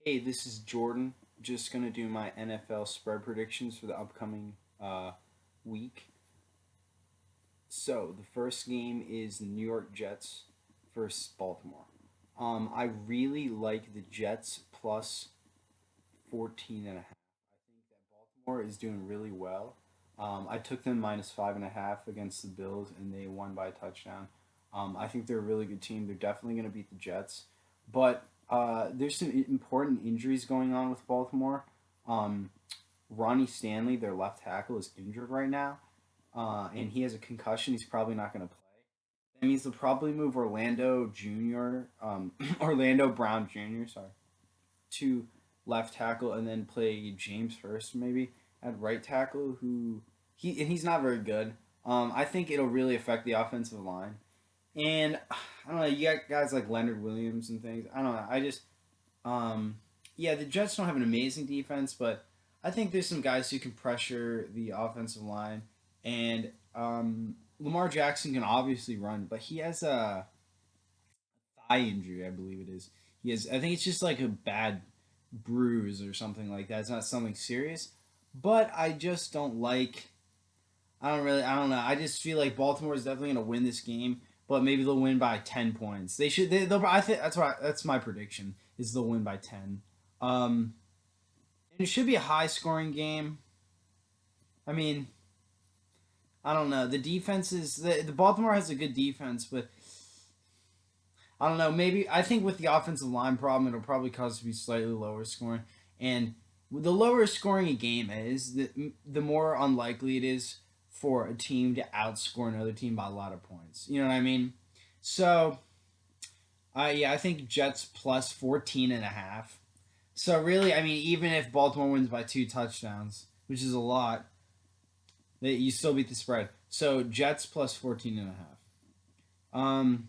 Hey, this is Jordan. Just gonna do my NFL spread predictions for the upcoming week. So the first game is the New York Jets versus Baltimore. I really like the Jets plus 14 and a half. I think that Baltimore is doing really well. I took them minus 5.5 against the Bills, and they won by a touchdown. I think they're a really good team. They're definitely going to beat the Jets, but there's some important injuries going on with Baltimore. Um, Ronnie Stanley, their left tackle, is injured right now, and he has a concussion. He's probably not going to play. That means they'll probably move Orlando Jr., Orlando Brown Jr. Sorry, to left tackle, and then play James Hurst maybe at right tackle. He's not very good. I think it'll really affect the offensive line. And I don't know. You got guys like Leonard Williams and things. I don't know. Um, yeah, the Jets don't have an amazing defense, but I think there's some guys who can pressure the offensive line. And Lamar Jackson can obviously run, but he has a thigh injury, I believe it is. He has. I think it's just like a bad bruise or something like that. It's not something serious, but I just don't like. I don't really. I don't know. I just feel like Baltimore is definitely going to win this game, but maybe they'll win by 10 points. They should. They'll. I think that's my prediction. Is they'll win by 10. Um, and it should be a high scoring game. I mean, I don't know. The defense is the Baltimore has a good defense, but I don't know. Maybe I think with the offensive line problem, it'll probably cause it to be slightly lower scoring. And the lower scoring a game is, the more unlikely it is for a team to outscore another team by a lot of points. You know what I mean? So, yeah, I think Jets plus 14 and a half. So really, I mean, even if Baltimore wins by 2 touchdowns, which is a lot, you still beat the spread. So Jets plus 14 and a half.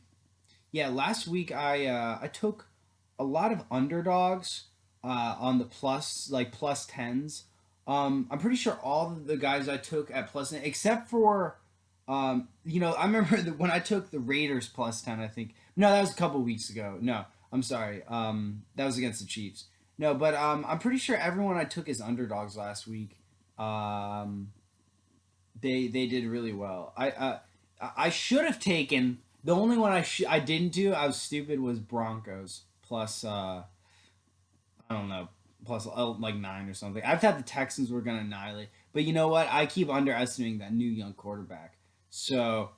Yeah, last week I took a lot of underdogs on the plus, like plus tens. I'm pretty sure all of the guys I took at plus 10, except for I remember when I took the Raiders plus 10. I think no, that was a couple weeks ago. No, I'm sorry. That was against the Chiefs. No, but I'm pretty sure everyone I took as underdogs last week. Um, they did really well. I should have taken the only one I didn't do. I was stupid. Was Broncos plus I don't know, plus like 9 or something. I thought the Texans were gonna annihilate, but you know what? I keep underestimating that new young quarterback. So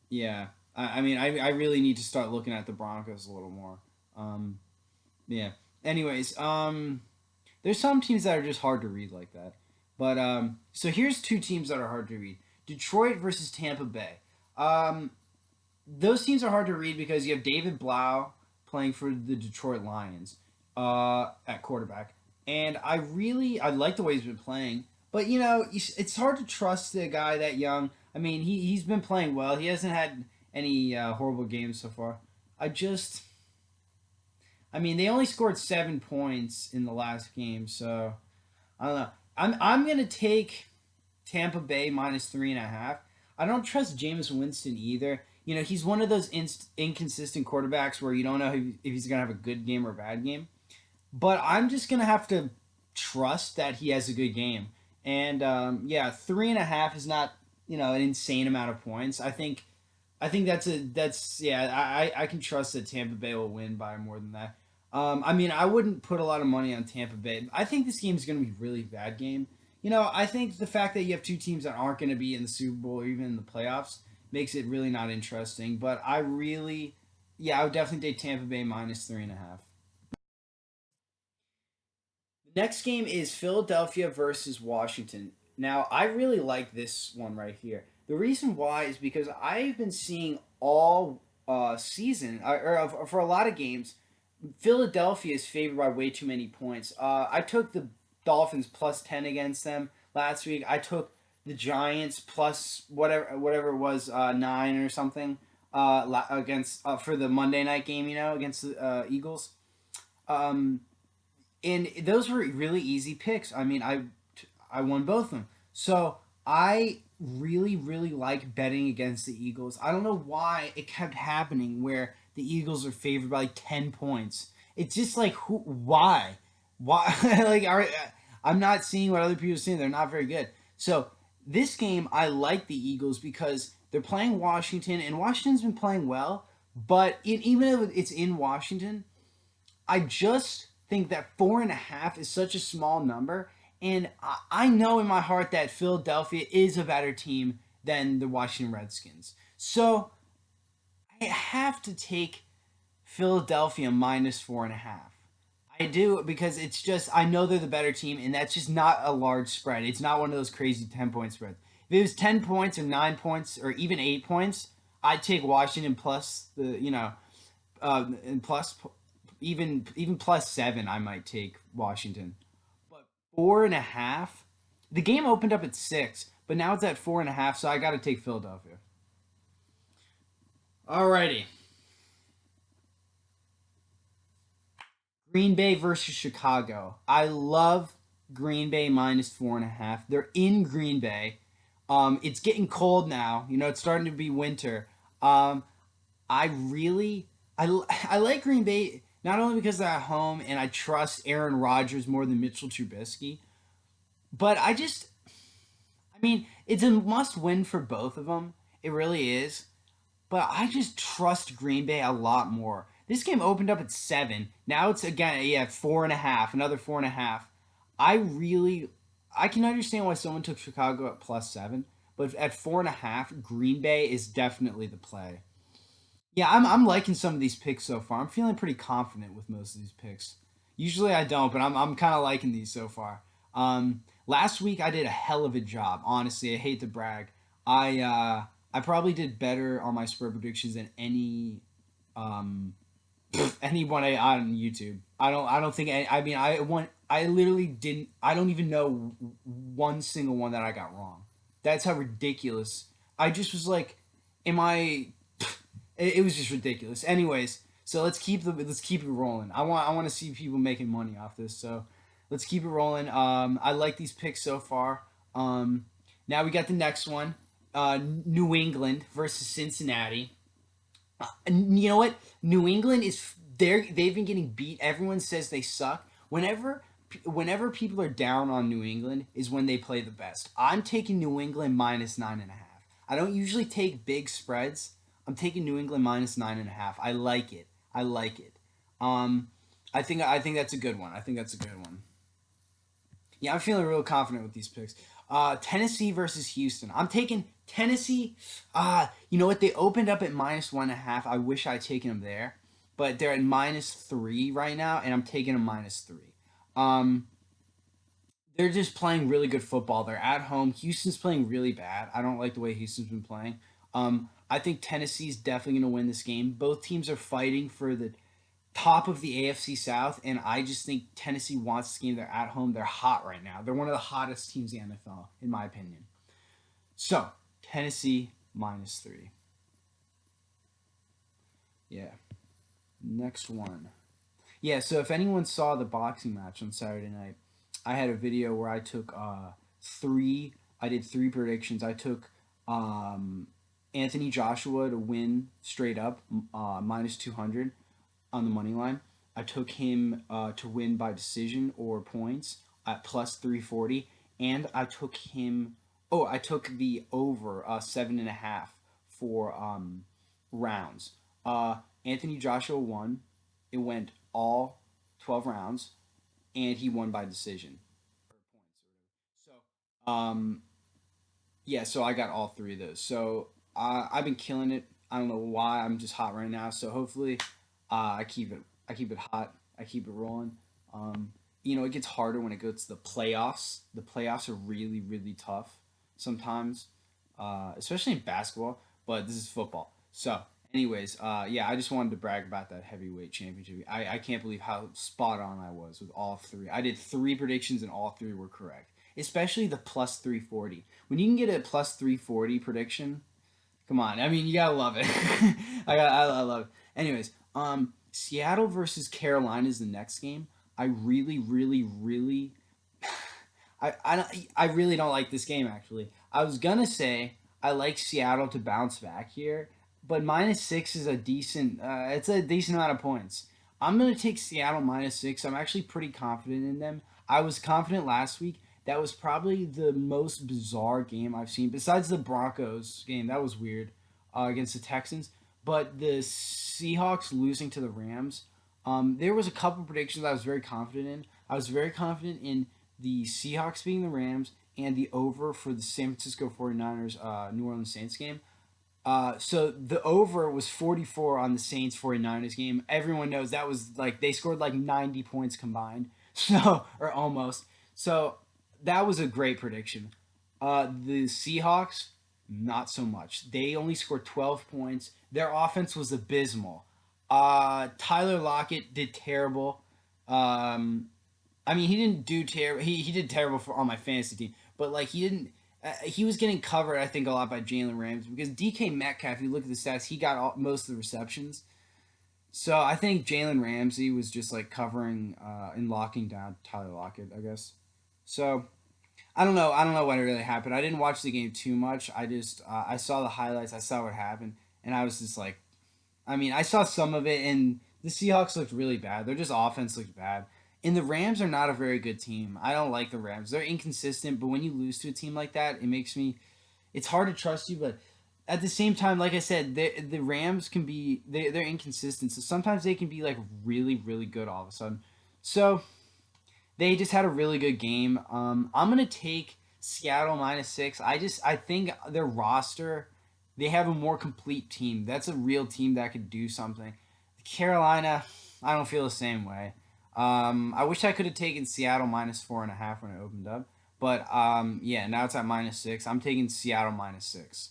yeah, I mean I really need to start looking at the Broncos a little more. Um, yeah. Anyways, there's some teams that are just hard to read like that. But so here's two teams that are hard to read: Detroit versus Tampa Bay. Um, those teams are hard to read because you have David Blau playing for the Detroit Lions at quarterback, and I like the way he's been playing. But it's hard to trust a guy that young. I mean, he's been playing well. He hasn't had any horrible games so far. I just I mean, they only scored 7 points in the last game, so I don't know. I'm gonna take Tampa Bay minus 3.5. I don't trust Jameis Winston either. He's one of those inconsistent quarterbacks where you don't know if he's gonna have a good game or a bad game. But I'm just gonna have to trust that he has a good game. And yeah, 3.5 is not an insane amount of points. I think that's yeah. I can trust that Tampa Bay will win by more than that. I mean, I wouldn't put a lot of money on Tampa Bay. I think this game is going to be a really bad game. I think the fact that you have two teams that aren't going to be in the Super Bowl or even in the playoffs makes it really not interesting. But yeah, I would definitely take Tampa Bay minus 3.5. The next game is Philadelphia versus Washington. Now, I really like this one right here. The reason why is because I've been seeing all season, for a lot of games, Philadelphia is favored by way too many points. I took the Dolphins plus 10 against them last week. I took the Giants plus whatever it was, 9 or something, against for the Monday night game. Against the Eagles. Um, and those were really easy picks. I mean, I won both of them. So I really really like betting against the Eagles. I don't know why it kept happening where the Eagles are favored by like 10 points. It's just like why like I'm not seeing what other people are seeing. They're not very good. So this game, I like the Eagles because they're playing Washington, and Washington's been playing well. But even if it's in Washington, I just think that 4.5 is such a small number, and I know in my heart that Philadelphia is a better team than the Washington Redskins. So I have to take Philadelphia minus 4.5. I do because it's just I know they're the better team, and that's just not a large spread. It's not one of those crazy 10 point spreads. If it was 10 points or 9 points or even 8 points, I'd take Washington plus and plus even +7. I might take Washington, but 4.5. The game opened up at 6, but now it's at 4.5. So I got to take Philadelphia. Alrighty, Green Bay versus Chicago. I love Green Bay minus 4.5. They're in Green Bay. It's getting cold now. It's starting to be winter. Um, I really, I like Green Bay not only because they're at home and I trust Aaron Rodgers more than Mitchell Trubisky, but I mean, it's a must win for both of them. It really is. But I just trust Green Bay a lot more. This game opened up at 7. Now it's again, yeah, 4.5, another 4.5. I really, I can understand why someone took Chicago at +7, but at 4.5, Green Bay is definitely the play. Yeah, I'm liking some of these picks so far. I'm feeling pretty confident with most of these picks. Usually I don't, but I'm kind of liking these so far. Last week I did a hell of a job. Honestly, I hate to brag. I probably did better on my spread predictions than um anyone on YouTube. I don't think I mean I literally didn't I don't even know one single one that I got wrong. That's how ridiculous. I just was like, am I it was just ridiculous. Anyways, so let's keep it rolling. I want to see people making money off this. So let's keep it rolling. I like these picks so far. Now we got the next one. New England versus Cincinnati. And you know what? New England is they've been getting beat. Everyone says they suck. Whenever people are down on New England is when they play the best. I'm taking New England minus 9.5. I don't usually take big spreads. I'm taking New England minus 9.5. I like it. I like it. Um, I think that's a good one. I think that's a good one. Yeah, I'm feeling real confident with these picks. Tennessee versus Houston. I'm taking Tennessee. You know what? They opened up at minus 1.5. I wish I'd taken them there, but they're at -3 right now, and I'm taking them -3. Um, they're just playing really good football. They're at home. Houston's playing really bad. I don't like the way Houston's been playing. I think Tennessee's definitely going to win this game. Both teams are fighting for the top of the AFC South, and I just think Tennessee wants this game. They're at home. They're hot right now. They're one of the hottest teams in the NFL, in my opinion. So, Tennessee -3. Yeah. Next one. Yeah, so if anyone saw the boxing match on Saturday night, I had a video where I took I did three predictions. I took um, Anthony Joshua to win straight up, -200 on the money line. I took him to win by decision or points at +340, and I took him. Oh, I took the over 7.5 for rounds. Anthony Joshua won. It went all 12 rounds, and he won by decision or points or whatever. So, yeah, so I got all three of those. So I've been killing it. I don't know why. I'm just hot right now. So hopefully, I keep it hot. I keep it rolling. It gets harder when it goes to the playoffs. The playoffs are really really tough sometimes, especially in basketball. But this is football. So, anyways, yeah, I just wanted to brag about that heavyweight championship. I can't believe how spot on I was with all three. I did three predictions and all three were correct. Especially the +340. When you can get a +340 prediction, come on. I mean, you gotta love it. I love it. Anyways, Seattle versus Carolina is the next game. I really, really, really, I really don't like this game. Actually, I was gonna say I like Seattle to bounce back here, but -6 is a decent. It's a decent amount of points. I'm gonna take Seattle -6. I'm actually pretty confident in them. I was confident last week. That was probably the most bizarre game I've seen, besides the Broncos game. That was weird against the Texans. But the Seahawks losing to the Rams, there was a couple predictions I was very confident in. I was very confident in the Seahawks beating the Rams and the over for the San Francisco 49ers New Orleans Saints game. So the over was 44 on the Saints 49ers game. Everyone knows that was like they scored like 90 points combined. So, or almost. So that was a great prediction. The Seahawks, not so much. They only scored 12 points. Their offense was abysmal. Tyler Lockett did terrible. I mean, he didn't do terrible. He did terrible for on my fantasy team, but like he didn't. He was getting covered, I think, a lot by Jalen Ramsey because DK Metcalf. If you look at the stats, he got most of the receptions. So I think Jalen Ramsey was just like covering and locking down Tyler Lockett, I guess. So I don't know. I don't know what really happened. I didn't watch the game too much. I just I saw the highlights. I saw what happened, and I was just like, I mean, I saw some of it, and the Seahawks looked really bad. Their just offense looked bad. And the Rams are not a very good team. I don't like the Rams. They're inconsistent, but when you lose to a team like that, it makes me. It's hard to trust you, but at the same time, like I said, the Rams can be they're inconsistent. So sometimes they can be like really really good all of a sudden. So they just had a really good game. I'm gonna take Seattle -6. I think their roster, they have a more complete team. That's a real team that could do something. Carolina, I don't feel the same way. I wish I could have taken Seattle -4.5 when it opened up, but yeah, now it's at -6. I'm taking Seattle -6.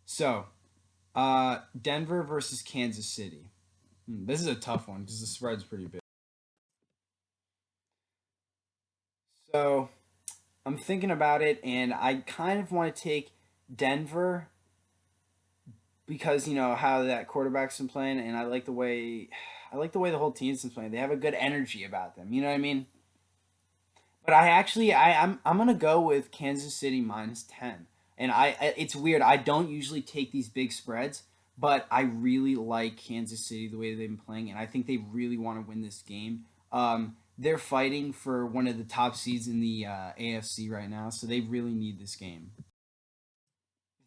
So, Denver versus Kansas City. This is a tough one because the spread's pretty big. So, I'm thinking about it, and I kind of want to take Denver because you know how that quarterback's been playing, and I like the way the whole team's been playing. They have a good energy about them. You know what I mean? But I actually I'm gonna go with Kansas City -10, and it's weird. I don't usually take these big spreads, but I really like Kansas City the way they've been playing, and I think they really want to win this game. They're fighting for one of the top seeds in the AFC right now, so they really need this game.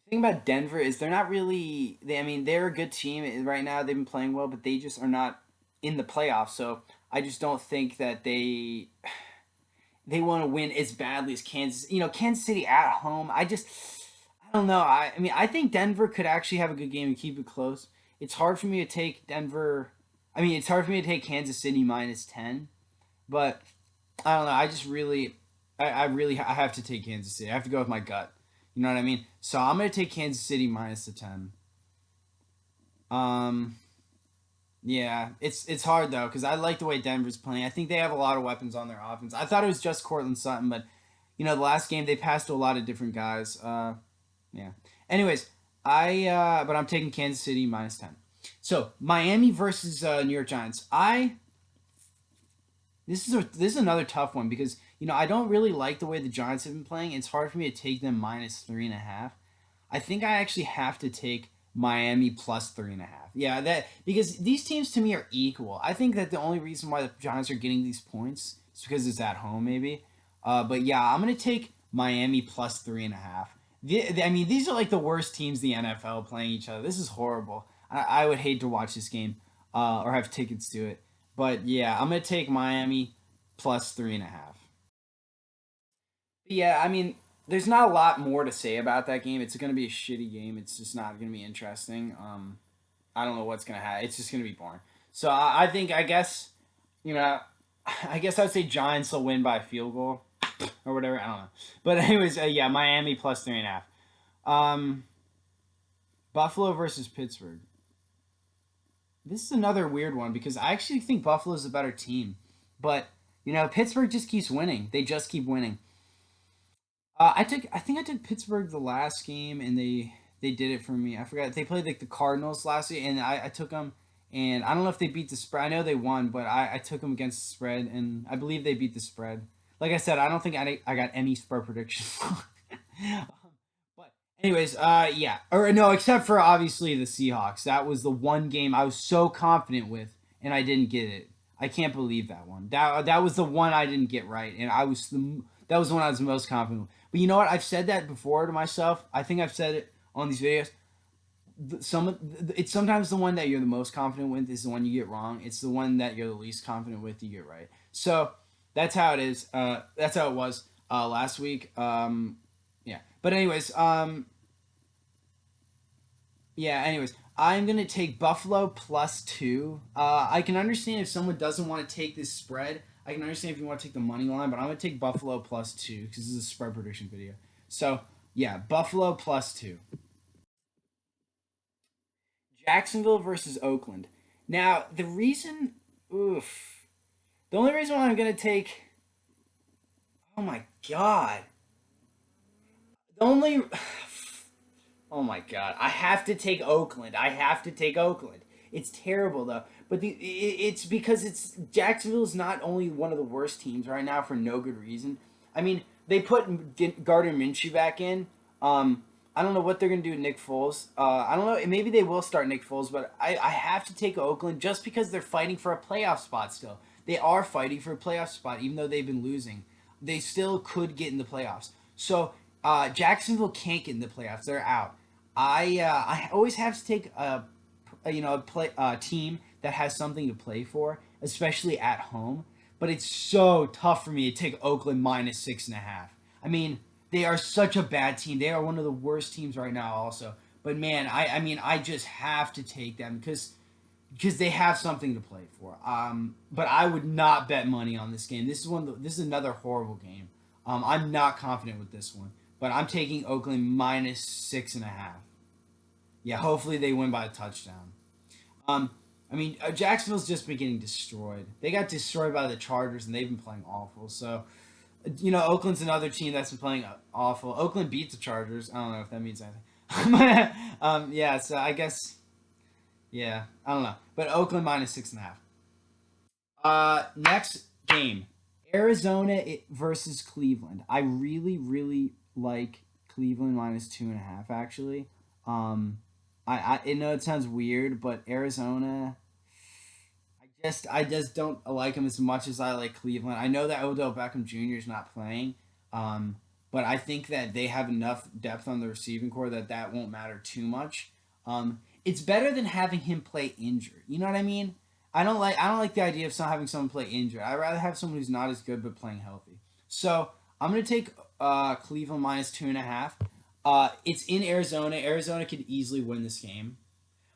The thing about Denver is they're not really. I mean, they're a good team right now. They've been playing well, but they just are not in the playoffs. So I just don't think that they want to win as badly as Kansas. You know, Kansas City at home. I don't know. I mean, I think Denver could actually have a good game and keep it close. It's hard for me to take Denver. I mean, it's hard for me to take Kansas City -10, but I don't know. I just really, I really, I have to take Kansas City. I have to go with my gut. You know what I mean? So I'm gonna take Kansas City -10. Um, yeah, it's hard though because I like the way Denver's playing. I think they have a lot of weapons on their offense. I thought it was just Cortland Sutton, but you know the last game they passed to a lot of different guys. Yeah. Anyways, but I'm taking Kansas City -10. So Miami versus New York Giants. I this is another tough one because you know I don't really like the way the Giants have been playing. It's hard for me to take them -3.5. I think I actually have to take Miami +3.5. Yeah, that because these teams to me are equal. I think that the only reason why the Giants are getting these points is because it's at home, maybe. But yeah, I'm gonna take Miami +3.5. I mean, these are like the worst teams in the NFL playing each other. This is horrible. I would hate to watch this game or have tickets to it. But yeah, I'm gonna take Miami +3.5. Yeah, I mean, there's not a lot more to say about that game. It's going to be a shitty game. It's just not going to be interesting. I don't know what's going to happen. It's just going to be boring. So I think, I guess, you know, I guess I'd say Giants will win by a field goal or whatever. I don't know. But anyways, yeah, Miami +3.5. Um, Buffalo versus Pittsburgh. This is another weird one because I actually think Buffalo's a better team, but you know Pittsburgh just keeps winning. They just keep winning. I think I took Pittsburgh the last game, and they did it for me. I forgot they played like the Cardinals last week, and I took them, and I don't know if they beat the spread. I know they won, but I took them against the spread, and I believe they beat the spread. Like I said, I don't think I got any spread predictions. But Anyways, yeah, or no, except for obviously the Seahawks. That was the one game I was so confident with, and I didn't get it. I can't believe that one. That was the one I didn't get right, and that was the one I was the most confident with. But you know what? I've said that before to myself. I think I've said it on these videos. It's sometimes the one that you're the most confident with is the one you get wrong. It's the one that you're the least confident with you get right. So that's how it is. That's how it was last week. Yeah. But anyways, yeah, anyways, I'm going to take Buffalo +2. I can understand if someone doesn't want to take this spread. I can understand if you want to take the money line, but I'm going to take Buffalo +2 because this is a spread prediction video. So, yeah, Buffalo +2. Jacksonville versus Oakland. Now, oof. The only reason why I'm going to take, oh my God. The only, Oh my god, I have to take Oakland. I have to take Oakland. It's terrible though, but it's because it's Jacksonville's not only one of the worst teams right now for no good reason. I mean, they put Gardner Minshew back in. I don't know what they're gonna do with Nick Foles. I don't know. Maybe they will start Nick Foles, but I have to take Oakland just because they're fighting for a playoff spot still. They are fighting for a playoff spot, even though they've been losing. They still could get in the playoffs. So Jacksonville can't get in the playoffs. They're out. I always have to take a team that has something to play for, especially at home. But it's so tough for me to take Oakland -6.5. I mean, they are such a bad team. They are one of the worst teams right now, also. But man, I mean, I just have to take them because they have something to play for. But I would not bet money on this game. This is another horrible game. I'm not confident with this one, but I'm taking Oakland -6.5. Yeah, hopefully they win by a touchdown. Um, I mean, Jacksonville's just been getting destroyed. They got destroyed by the Chargers, and they've been playing awful. So, Oakland's another team that's been playing awful. Oakland beat the Chargers. I don't know if that means anything. Yeah, so I guess, yeah, I don't know. But Oakland -6.5. Next game, Arizona versus Cleveland. I really, really like Cleveland -2.5. Actually, I know it sounds weird, but Arizona, I just don't like them as much as I like Cleveland. I know that Odell Beckham Jr. is not playing, um, but I think that they have enough depth on the receiving core that won't matter too much. It's better than having him play injured. You know what I mean? I don't like the idea of having someone play injured. I'd rather have someone who's not as good but playing healthy. So I'm gonna take Cleveland -2.5. It's in Arizona. Arizona could easily win this game.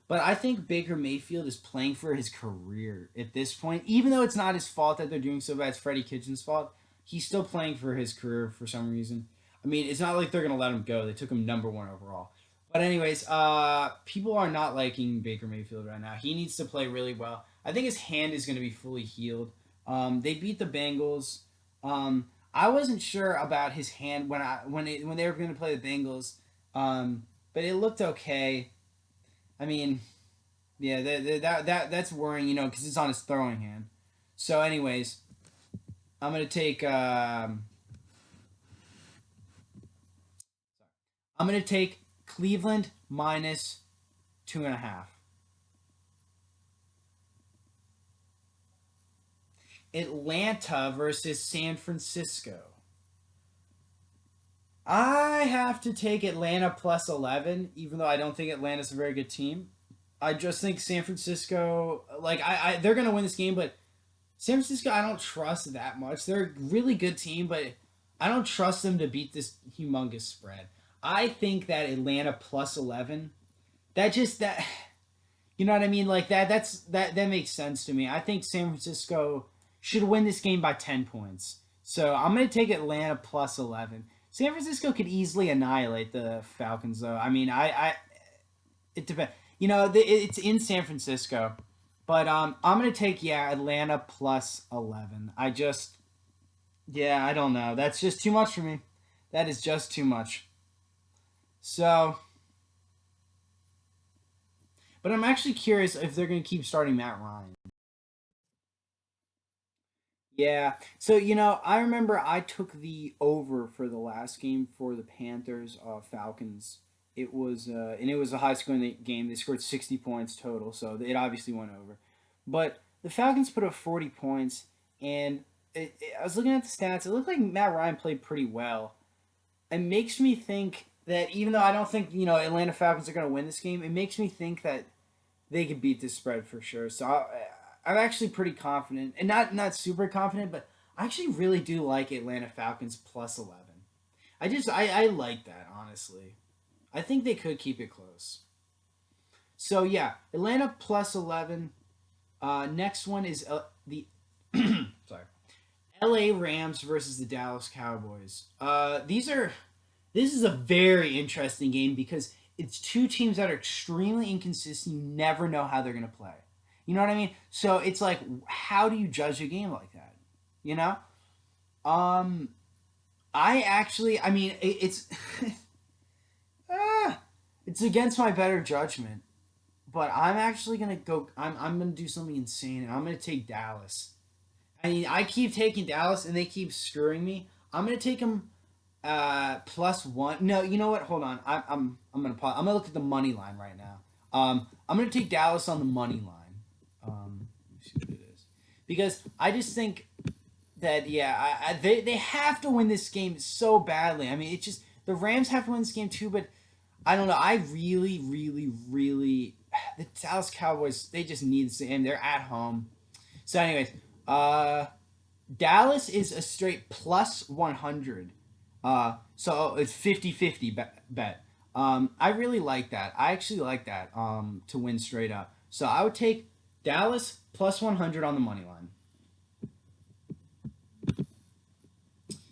But I think Baker Mayfield is playing for his career at this point. Even though it's not his fault that they're doing so bad, it's Freddie Kitchens' fault. He's still playing for his career for some reason. I mean, it's not like they're gonna let him go. They took him #1 overall. But anyways, people are not liking Baker Mayfield right now. He needs to play really well. I think his hand is gonna be fully healed. They beat the Bengals. I wasn't sure about his hand when they were gonna play the Bengals. But it looked okay. I mean, yeah, that's worrying, because it's on his throwing hand. So, anyways, I'm gonna take Cleveland -2.5. Atlanta versus San Francisco. I have to take Atlanta +11, even though I don't think Atlanta's a very good team. I just think San Francisco, like they're gonna win this game, but San Francisco, I don't trust that much. They're a really good team, but I don't trust them to beat this humongous spread. I think that Atlanta +11. That you know what I mean? Like that makes sense to me. I think San Francisco should win this game by 10 points. So I'm gonna take Atlanta +11. San Francisco could easily annihilate the Falcons, though. I mean, it depends. It's in San Francisco, but I'm gonna take Atlanta +11. I don't know. That's just too much for me. That is just too much. So, but I'm actually curious if they're gonna keep starting Matt Ryan. Yeah. So I remember I took the over for the last game for the Panthers Falcons. and it was a high scoring game. They scored 60 points total, so it obviously went over. But the Falcons put up 40 points, and I was looking at the stats. It looked like Matt Ryan played pretty well. It makes me think that even though I don't think Atlanta Falcons are going to win this game, it makes me think that they could beat this spread for sure. So I'm actually pretty confident, and not super confident, but I actually really do like Atlanta Falcons plus 11. I like that honestly. I think they could keep it close. So yeah, Atlanta plus 11. Next one is the sorry, L.A. Rams versus the Dallas Cowboys. This is a very interesting game because it's two teams that are extremely inconsistent. You never know how they're gonna play. You know what I mean? So it's like, how do you judge a game like that? You know? Um, I mean, it's ah, it's against my better judgment, but I'm actually gonna go. I'm gonna do something insane, and I'm gonna take Dallas. I mean, I keep taking Dallas, and they keep screwing me. I'm gonna take them plus one. No, you know what? Hold on. I'm gonna pause. I'm gonna look at the money line right now. I'm gonna take Dallas on the money line. Let me see what it is, because I just think that yeah, they have to win this game so badly. I mean, it's just the Rams have to win this game too, but I don't know. I really, really, really the Dallas Cowboys, they just need the same. They're at home. So, anyways, uh, Dallas is a straight plus 100. So it's 50-50 bet. I really like that. I actually like that to win straight up. So I would take Dallas plus 100 on the money line.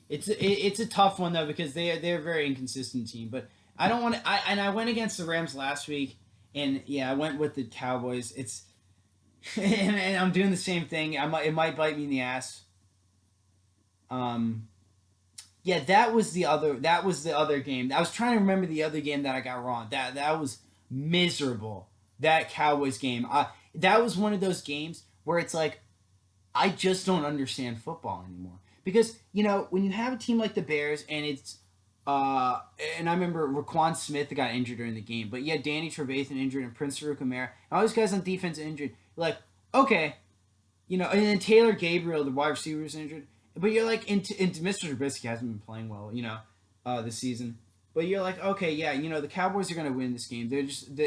It's a tough one though because they're a very inconsistent team. But I don't want to. I went against the Rams last week, and yeah, I went with the Cowboys. It's and I'm doing the same thing. It might bite me in the ass. Um, yeah, that was the other game. I was trying to remember the other game that I got wrong. That was miserable. That Cowboys game. That was one of those games where it's like I just don't understand football anymore. Because, when you have a team like the Bears and it's uh and I remember Raquan Smith got injured during the game, but you had Danny Trevathan injured and Prince Farouk Amara, and all these guys on defense injured. Like, okay, and then Taylor Gabriel, the wide receiver, was injured. But you're like, into Mr. Trubisky hasn't been playing well, this season. But you're like, okay, yeah, the Cowboys are going to win this game.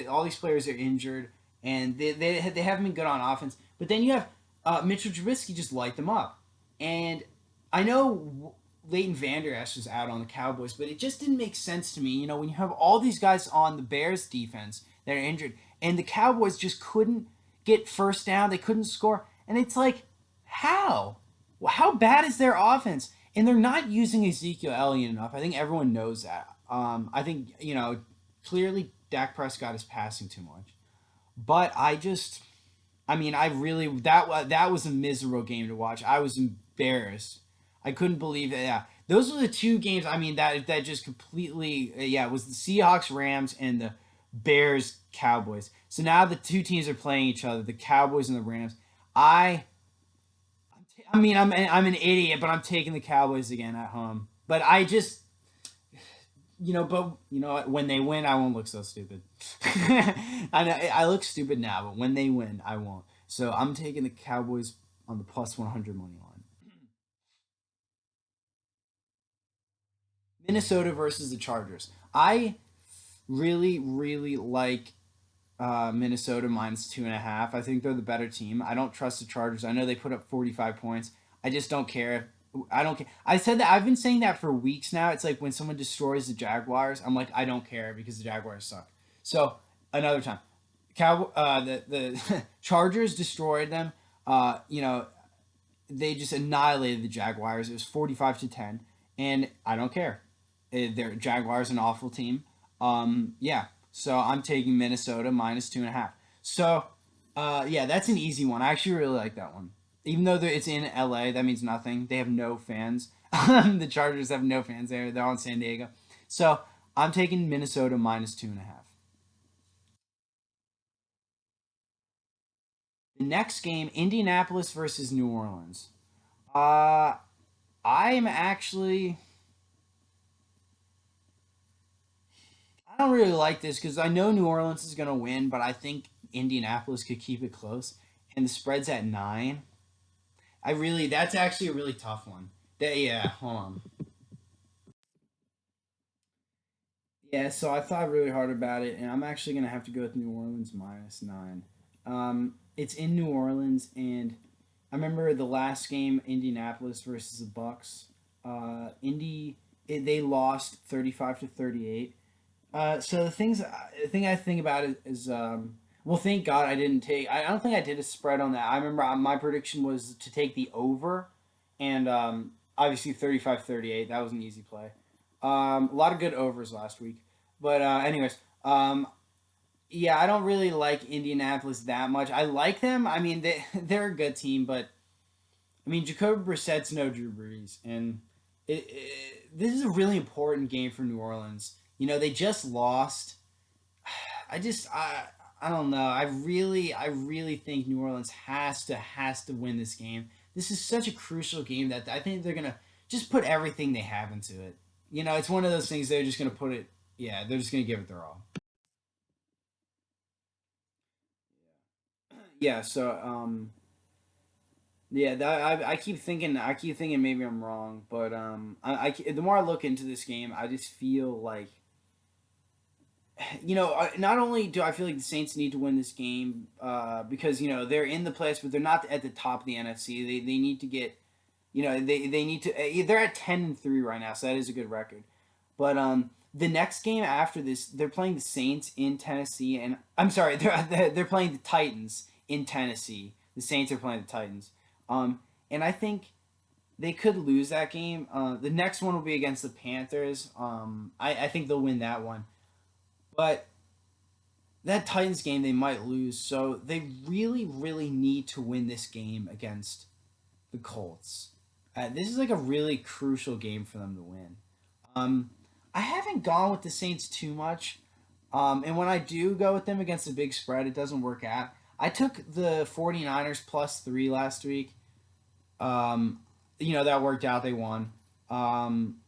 All these players are injured, and they haven't been good on offense. But then you have Mitchell Trubisky just light them up. And I know Leighton Vander Esch is out on the Cowboys, but it just didn't make sense to me. When you have all these guys on the Bears defense that are injured, and the Cowboys just couldn't get first down, they couldn't score, and it's like, how? How bad is their offense? And they're not using Ezekiel Elliott enough. I think everyone knows that. I think clearly Dak Prescott is passing too much. But I mean, I really that was a miserable game to watch. I was embarrassed. I couldn't believe that. Yeah, those were the two games. I mean, that just completely yeah, it was the Seahawks Rams and the Bears Cowboys. So now the two teams are playing each other, the Cowboys and the Rams. I I mean, I'm an idiot, but I'm taking the Cowboys again at home. But but what? When they win, I won't look so stupid. I know I look stupid now, but when they win, I won't. So I'm taking the Cowboys on the plus 100 money line. Minnesota versus the Chargers. I really, really like Minnesota minus 2.5. I think they're the better team. I don't trust the Chargers. I know they put up 45 points. I just don't care. I don't care. I said that I've been saying that for weeks now. It's like when someone destroys the Jaguars, I'm like, I don't care because the Jaguars suck. So another time, the Chargers destroyed them. They just annihilated the Jaguars. It was 45-10, and I don't care. Their Jaguars an awful team. Yeah. So I'm taking Minnesota minus 2.5. So, yeah, that's an easy one. I actually really like that one. Even though it's in LA, that means nothing. They have no fans. The Chargers have no fans there. They're on San Diego. So I'm taking Minnesota minus 2.5. The next game, Indianapolis versus New Orleans. Uh, I'm actually I don't really like this because I know New Orleans is gonna win, but I think Indianapolis could keep it close, and the spread's at 9. I really that's actually a really tough one. Yeah, hold on. Yeah, so I thought really hard about it, and I'm actually gonna have to go with New Orleans -9. It's in New Orleans, and I remember the last game, Indianapolis versus the Bucks. They lost 35-38. So the thing I think about it is, well, thank God I didn't take. I don't think I did a spread on that. I remember my prediction was to take the over, and obviously 35-38. That was an easy play. A lot of good overs last week, but anyways, yeah, I don't really like Indianapolis that much. I like them. I mean, they're a good team, but I mean, Jacoby Brissett's no Drew Brees, and this is a really important game for New Orleans. You know, they just lost. I just I don't know. I really think New Orleans has to win this game. This is such a crucial game that I think they're gonna just put everything they have into it. You know, it's one of those things they're just gonna put it. Yeah, they're just gonna give it their all. Yeah. So yeah, I keep thinking maybe I'm wrong, but the more I look into this game, I just feel like, not only do I feel like the Saints need to win this game, because they're in the playoffs, but they're not at the top of the NFC. They need to get, they need to. They're at 10-3 right now, so that is a good record. But the next game after this, they're playing the Saints in Tennessee, and I'm sorry, they're playing the Titans in Tennessee. The Saints are playing the Titans, and I think they could lose that game. The next one will be against the Panthers. I think they'll win that one, but that Titans game they might lose. So they really, really need to win this game against the Colts. This is like a really crucial game for them to win. Um, I haven't gone with the Saints too much. And when I do go with them against a big spread, it doesn't work out. I took the 49ers +3 last week. Um, that worked out. They won. Um,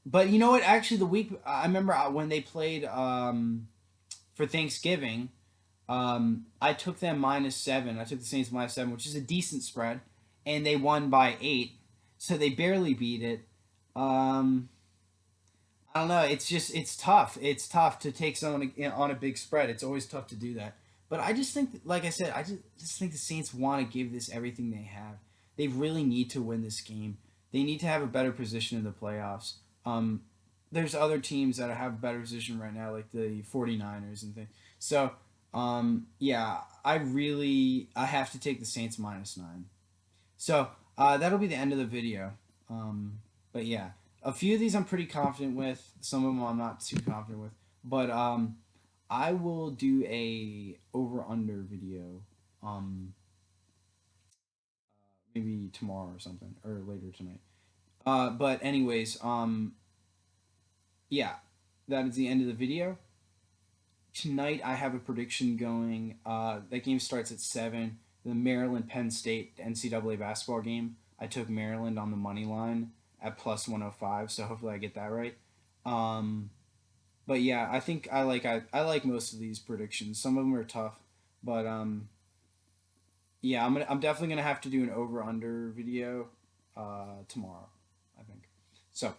but you know what? Actually, the week I remember when they played for Thanksgiving, I took them -7. I took the Saints -7, which is a decent spread, and they won by 8, so they barely beat it. Um, I don't know. It's tough. It's tough to take someone on a big spread. It's always tough to do that. But I just think, like I said, I just think the Saints want to give this everything they have. They really need to win this game. They need to have a better position in the playoffs. Um, there's other teams that have a better position right now, like the 49ers and things. So, yeah, I have to take the Saints -9. So that'll be the end of the video. But yeah, a few of these I'm pretty confident with. Some of them I'm not too confident with. But I will do a over under video. Maybe tomorrow or something, or later tonight. But anyways, yeah, that is the end of the video. Tonight I have a prediction going. That game starts at 7. The Maryland Penn State NCAA basketball game. I took Maryland on the money line at +105, so hopefully I get that right. Um, but yeah, I think I like most of these predictions. Some of them are tough, but yeah, I'm definitely gonna have to do an over under video tomorrow, I think. So